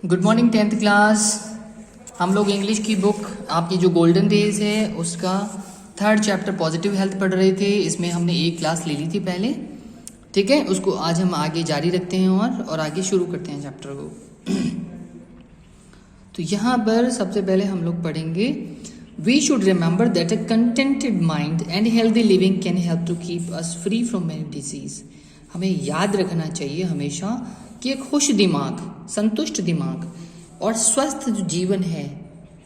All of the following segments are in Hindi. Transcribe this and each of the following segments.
Good morning 10th class. हम लोग इंग्लिश की बुक आपकी जो गोल्डन डेज है उसका 3rd चैप्टर पॉजिटिव हेल्थ पढ़ रहे थे। इसमें हमने एक क्लास ले ली थी पहले, ठीक है। उसको आज हम आगे जारी रखते हैं और आगे शुरू करते हैं चैप्टर को। तो यहाँ पर सबसे पहले हम लोग पढ़ेंगे we should remember that a contented mind and healthy living can help to keep us free from many disease. हमें याद रखना चाहिए हमेशा कि एक खुश दिमाग, संतुष्ट दिमाग और स्वस्थ जो जीवन है,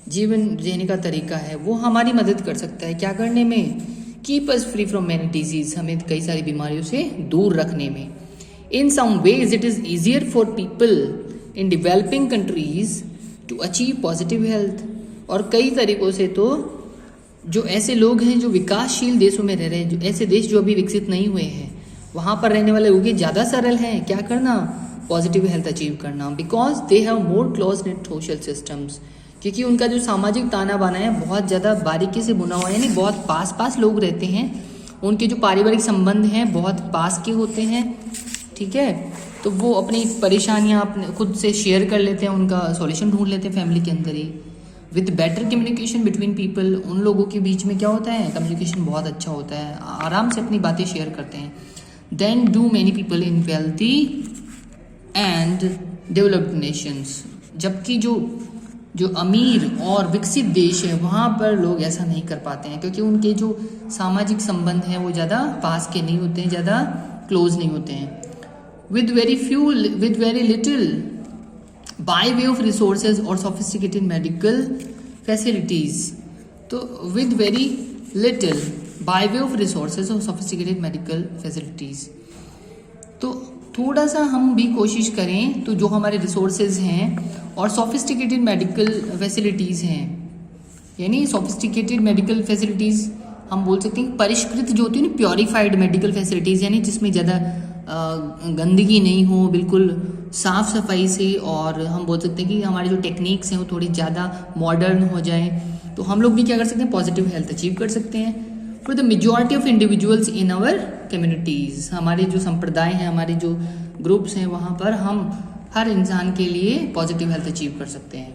जीवन जीने का तरीका है, वो हमारी मदद कर सकता है क्या करने में, keep us free from many disease, हमें कई सारी बीमारियों से दूर रखने में। In some ways it is easier for people in developing countries to achieve positive health. और कई तरीकों से तो जो ऐसे लोग हैं जो विकासशील देशों में रह रहे हैं, जो ऐसे देश जो अभी विकसित नहीं हुए हैं, वहाँ पर रहने वाले लोग ज़्यादा सरल हैं क्या करना, पॉजिटिव हेल्थ अचीव करना, because they have more close net social systems. क्योंकि उनका जो सामाजिक ताना बाना है बहुत ज़्यादा बारीकी से बुना हुआ है, यानी बहुत पास पास लोग रहते हैं, उनके जो पारिवारिक संबंध हैं बहुत पास के होते हैं, ठीक है। तो वो अपनी परेशानियाँ अपने खुद से शेयर कर लेते हैं, उनका सॉल्यूशन ढूंढ लेते हैं फैमिली के अंदर ही। With better communication between people, उन लोगों के बीच में क्या होता है, कम्युनिकेशन बहुत अच्छा होता है, आराम से अपनी बातें शेयर करते हैं। Than do many people in wealthy and developed nations. जबकि जो अमीर और विकसित देश है वहाँ पर लोग ऐसा नहीं कर पाते हैं, क्योंकि उनके जो सामाजिक संबंध हैं वो ज़्यादा पास के नहीं होते हैं, ज़्यादा क्लोज नहीं होते हैं। With very little by way of resources और सोफिस्टिकेटेड मेडिकल फैसिलिटीज़। तो with very little by way of resources और सोफिस्टिकेटेड मेडिकल फैसिलिटीज़, तो थोड़ा सा हम भी कोशिश करें तो जो हमारे रिसोर्सेज हैं और सोफिस्टिकेटेड मेडिकल फैसिलिटीज़ हैं, यानी सोफिस्टिकेटेड मेडिकल फैसिलिटीज़ हम बोल सकते हैं परिष्कृत जो होती है ना, प्योरीफाइड मेडिकल फैसिलिटीज़, यानी जिसमें ज़्यादा गंदगी नहीं हो, बिल्कुल साफ़ सफाई से, और हम बोल सकते हैं कि हमारी जो टेक्निक्स हैं वो थोड़ी ज़्यादा मॉडर्न हो जाए, तो हम लोग भी क्या कर सकते हैं, पॉजिटिव हेल्थ अचीव कर सकते हैं। For the majority of individuals in our communities, हमारे जो संप्रदाय हैं, हमारे जो ग्रुप्स हैं, वहाँ पर हम हर इंसान के लिए पॉजिटिव हेल्थ अचीव कर सकते हैं।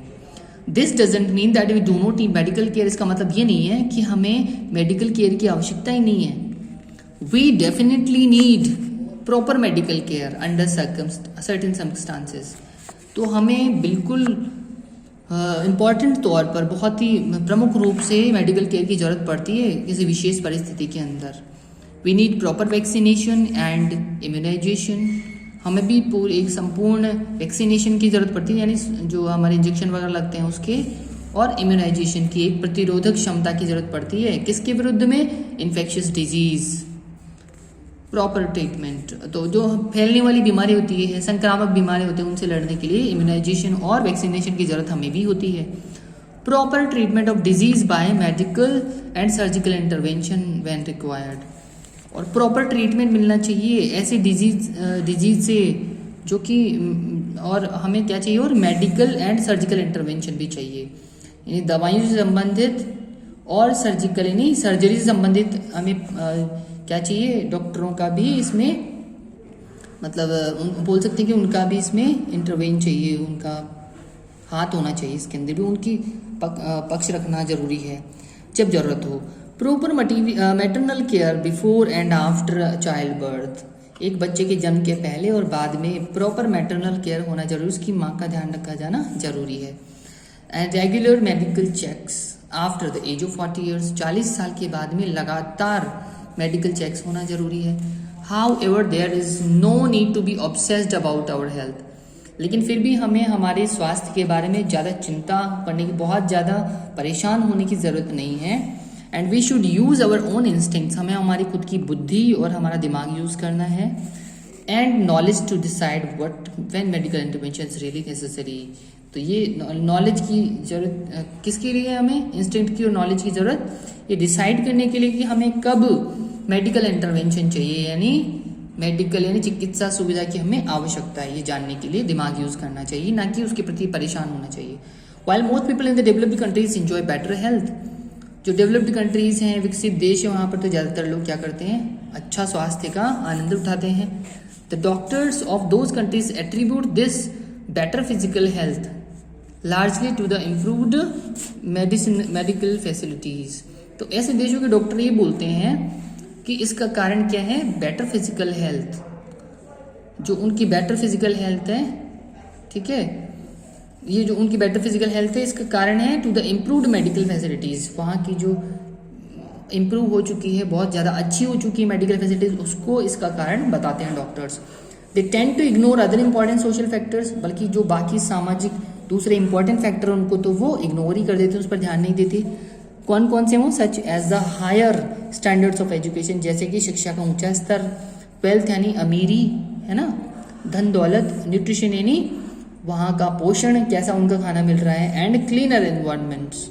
This doesn't mean that we do not need medical care. इसका मतलब ये नहीं है कि हमें मेडिकल केयर की आवश्यकता ही नहीं है। We definitely need proper medical care under certain circumstances. तो हमें बिल्कुल इम्पॉर्टेंट तौर पर, बहुत ही प्रमुख रूप से मेडिकल केयर की ज़रूरत पड़ती है किसी विशेष परिस्थिति के अंदर। We need proper vaccination and immunisation. हमें भी पूरी एक संपूर्ण वैक्सीनेशन की ज़रूरत पड़ती है, यानी जो हमारे इंजेक्शन वगैरह लगते हैं उसके, और इम्यूनाइजेशन की एक प्रतिरोधक क्षमता की ज़रूरत पड़ती है। किसके विरुद्ध में, इन्फेक्शियस डिजीज़। प्रॉपर ट्रीटमेंट, तो जो फैलने वाली बीमारी होती है, संक्रामक बीमारी होती है, उनसे लड़ने के लिए इम्यूनाइजेशन और वैक्सीनेशन की ज़रूरत हमें भी होती है। Proper treatment of disease by medical and surgical intervention when required. और प्रॉपर ट्रीटमेंट मिलना चाहिए ऐसी डिजीज़ से जो कि, और हमें क्या चाहिए, और मेडिकल एंड सर्जिकल इंटरवेंशन भी चाहिए, यानी दवाइयों से संबंधित और सर्जिकल यानी सर्जरी से संबंधित हमें क्या चाहिए, डॉक्टरों का भी इसमें मतलब बोल सकते हैं कि उनका भी इसमें इंटरवेन चाहिए, उनका हाथ होना चाहिए इसके अंदर भी, उनकी पक्ष रखना जरूरी है जब ज़रूरत हो। Proper maternal care before and after child birth. एक बच्चे के जन्म के पहले और बाद में प्रॉपर मैटरनल केयर होना जरूरी, उसकी माँ का ध्यान रखा जाना जरूरी है। And regular medical checks after the age of 40 years. 40 साल के बाद में लगातार मेडिकल चेक्स होना जरूरी है। However there is no need to be obsessed about our health. लेकिन फिर भी हमें हमारे स्वास्थ्य के बारे में ज़्यादा चिंता करने की, बहुत ज़्यादा परेशान होने की ज़रूरत नहीं है। And we should use our own instincts, हमें हमारी खुद की बुद्धि और हमारा दिमाग यूज़ करना है। And knowledge to decide what when medical intervention is really necessary. तो ये नॉलेज की ज़रूरत किसके लिए है, हमें इंस्टिंक्ट की और नॉलेज की ज़रूरत ये डिसाइड करने के लिए कि हमें कब मेडिकल इंटरवेंशन चाहिए, यानी मेडिकल यानी चिकित्सा सुविधा की हमें आवश्यकता है, ये जानने के लिए दिमाग यूज़ करना चाहिए, ना कि उसके प्रति परेशान होना चाहिए। While most people in the developed countries enjoy better health. जो डेवलप्ड कंट्रीज़ हैं, विकसित देश है, वहाँ पर तो ज़्यादातर लोग क्या करते हैं, अच्छा स्वास्थ्य का आनंद उठाते हैं। The doctors of those countries attribute this better physical health largely to the improved medical facilities. तो ऐसे देशों के डॉक्टर ये बोलते हैं कि इसका कारण क्या है, बेटर फिजिकल हेल्थ, जो उनकी बेटर फिजिकल हेल्थ है, ठीक है, ये जो उनकी बेटर फिजिकल हेल्थ है इसका कारण है to the improved medical facilities, वहाँ की जो इम्प्रूव हो चुकी है, बहुत ज़्यादा अच्छी हो चुकी है मेडिकल फैसिलिटीज़, उसको इसका कारण बताते हैं doctors. They tend to ignore other important social factors, बल्कि जो बाकी सामाजिक दूसरे इंपॉर्टेंट फैक्टर उनको तो वो इग्नोर ही कर देते हैं, उस पर ध्यान नहीं देते। कौन कौन से वो, such as the higher standards of education, जैसे कि शिक्षा का ऊंचा स्तर, वेल्थ यानी अमीरी, है ना, धन दौलत, न्यूट्रिशन यानी वहाँ का पोषण, कैसा उनका खाना मिल रहा है, एंड क्लीनर एनवायरनमेंट्स,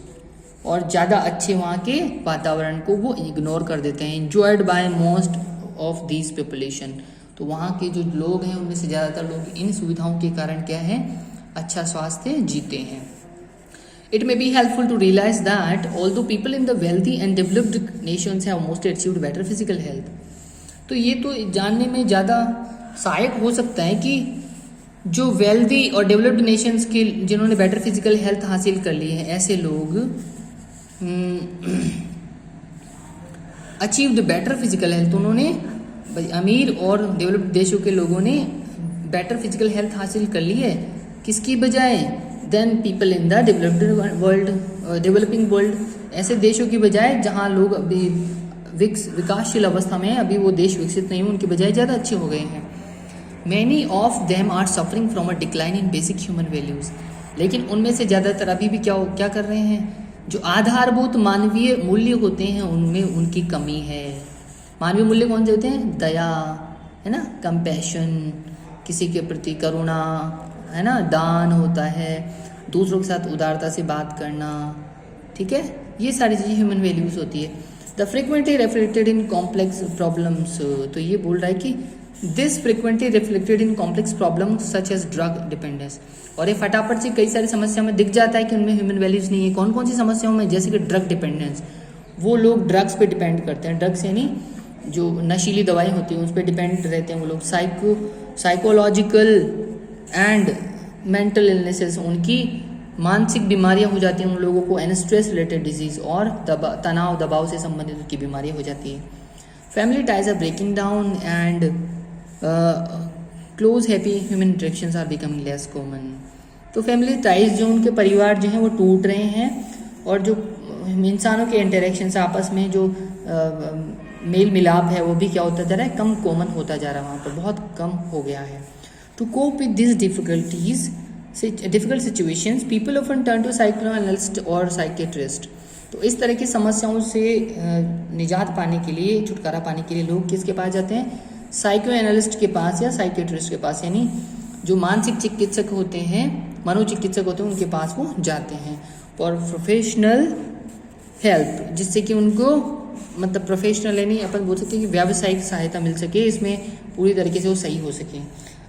और ज़्यादा अच्छे वहाँ के वातावरण को वो इग्नोर कर देते हैं। Enjoyed bye most of this population, तो वहाँ के जो लोग हैं उनमें से ज़्यादातर लोग इन सुविधाओं के कारण क्या है, अच्छा स्वास्थ्य जीते हैं। It may be helpful to realize that although people in the wealthy and developed nations have mostly achieved better physical health, तो ये तो जानने में ज़्यादा सहायक हो सकता है कि जो वेल्दी और डेवलप्ड नेशंस के जिन्होंने बेटर फिजिकल हेल्थ हासिल कर ली है, ऐसे लोग अचीव्ड बेटर फिजिकल हेल्थ, उन्होंने अमीर और डेवलप्ड देशों के लोगों ने बेटर फिजिकल हेल्थ हासिल कर ली है, किसकी बजाय, than people in the developed world, developing world, ऐसे देशों की बजाय जहाँ लोग अभी विकासशील अवस्था में है, अभी वो देश विकसित नहीं, उनकी बजाय ज़्यादा अच्छे हो गए हैं। Many of them are suffering from a decline in basic human values, लेकिन उनमें से ज़्यादातर अभी भी क्या कर रहे हैं, जो आधारभूत मानवीय मूल्य होते हैं उनमें उनकी कमी है। मानवीय मूल्य कौन से होते हैं, दया, है ना, कंपैशन, किसी के प्रति करुणा, है ना, दान होता है, दूसरों के साथ उदारता से बात करना, ठीक है, ये सारी चीज़ें ह्यूमन वैल्यूज़ होती है। The frequently reflected in complex problems, तो ये बोल रहा है कि this frequently reflected in complex problems such as drug dependence, और ये फटाफट से कई सारी समस्याओं में दिख जाता है कि उनमें ह्यूमन वैल्यूज़ नहीं है। कौन कौन सी समस्याओं में, जैसे कि ड्रग डिपेंडेंस, वो लोग ड्रग्स पे डिपेंड करते हैं, ड्रग्स यानी जो नशीली दवाएं होती हैं उस पर डिपेंड रहते हैं वो लोग। साइकोलॉजिकल एंड मेंटल इलनेसेस, उनकी मानसिक बीमारियां हो जाती हैं उन लोगों को, एंड स्ट्रेस रिलेटेड डिजीज, और तनाव दबाव से संबंधित उनकी बीमारियां हो जाती हैं। Family ties are breaking down and close happy human interactions are becoming less common, तो फैमिली टाइज जो उनके परिवार जो हैं वो टूट रहे हैं, और जो इंसानों के इंटरेक्शंस आपस में जो मेल मिलाप है वो भी क्या होता जा रहा है, कम कॉमन होता जा रहा है, वहाँ पर बहुत कम हो गया है। To cope with this difficult situations people often turn to psychoanalyst और साइकेट्रिस्ट, तो इस तरह की समस्याओं से निजात पाने के लिए, छुटकारा पाने के लिए लोग किसके पास जाते हैं, साइकोएनालिस्ट के पास या साइकेट्रिस्ट के पास, यानी जो मानसिक चिकित्सक होते हैं, मनोचिकित्सक होते हैं, उनके पास वो जाते हैं फॉर प्रोफेशनल हेल्प, जिससे कि उनको मतलब प्रोफेशनल यानी अपन बोल सकते हैं कि व्यावसायिक सहायता मिल सके, इसमें पूरी तरीके से वो सही हो सके।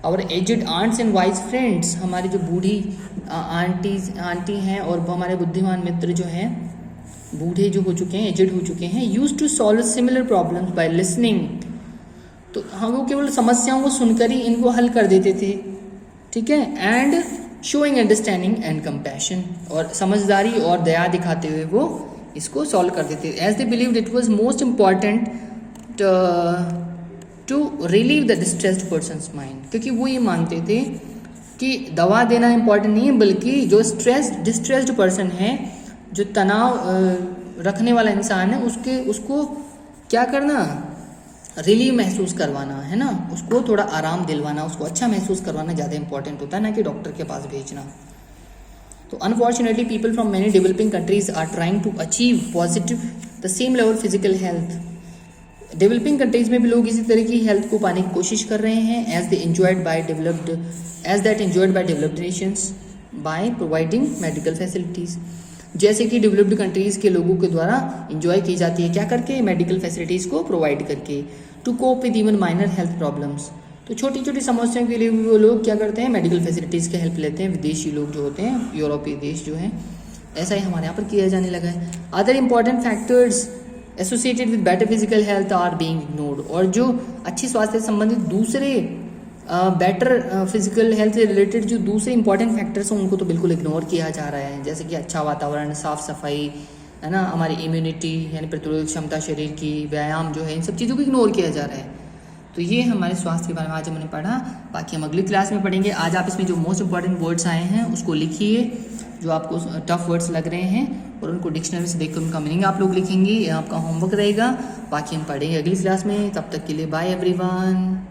और aged aunts and wise friends, हमारी जो बूढ़ी आंटी हैं और हमारे बुद्धिमान मित्र जो हैं, बूढ़े जो हो चुके हैं, एजड हो चुके हैं, used to solve similar problems by listening, तो हम वो केवल समस्याओं को सुनकर ही इनको हल कर देते थे, ठीक है, and showing understanding and compassion, और समझदारी और दया दिखाते हुए वो इसको सॉल्व कर देते, as they believed it was most important to relieve the distressed person's mind, क्योंकि वो ये मानते थे कि दवा देना इम्पॉर्टेंट नहीं है, बल्कि जो डिस्ट्रेस्ड पर्सन है, जो तनाव रखने वाला इंसान है, उसको क्या करना, रिलीव महसूस करवाना, है ना, उसको थोड़ा आराम दिलवाना, उसको अच्छा महसूस करवाना ज़्यादा इंपॉर्टेंट होता है, ना कि डॉक्टर के पास भेजना। तो unfortunately people from many developing countries are trying to achieve positive the same level physical health, developing countries में भी लोग इसी तरह की हेल्थ को पाने की कोशिश कर रहे हैं, as that enjoyed by developed nations by providing medical facilities, जैसे कि डेवलप्ड कंट्रीज़ के लोगों के द्वारा इंजॉय की जाती है, क्या करके, मेडिकल फैसिलिटीज़ को प्रोवाइड करके। To cope with even minor health problems, तो छोटी छोटी समस्याओं के लिए भी वो लोग क्या करते हैं, मेडिकल फैसिलिटीज़ की हेल्प लेते हैं, विदेशी लोग जो होते हैं, यूरोपीय देश जो हैं, ऐसा ही हमारे यहाँ पर किया जाने लगा है। Other important factors associated with better physical health are being ignored, और जो अच्छी स्वास्थ्य से संबंधित दूसरे बेटर फिजिकल हेल्थ से रिलेटेड जो दूसरे इंपॉर्टेंट फैक्टर्स हैं उनको तो बिल्कुल इग्नोर किया जा रहा है, जैसे कि अच्छा वातावरण, साफ सफाई, है ना, हमारी इम्यूनिटी यानी प्रतिरोधक क्षमता शरीर की, व्यायाम जो है, इन सब चीज़ों को इग्नोर किया जा रहा है। तो ये हमारे स्वास्थ्य के बारे में आज हमने पढ़ा। बाकी हम अगली क्लास में पढ़ेंगे। आज आप इसमें जो मोस्ट इंपॉर्टेंट वर्ड्स आए हैं उसको लिखिए, जो आपको टफ वर्ड्स लग रहे हैं, और उनको डिक्शनरी से देखकर उनका मीनिंग आप लोग लिखेंगे। ये आपका होमवर्क रहेगा। बाकी हम पढ़ेंगे अगली क्लास में। तब तक के लिए बाय एवरीवन।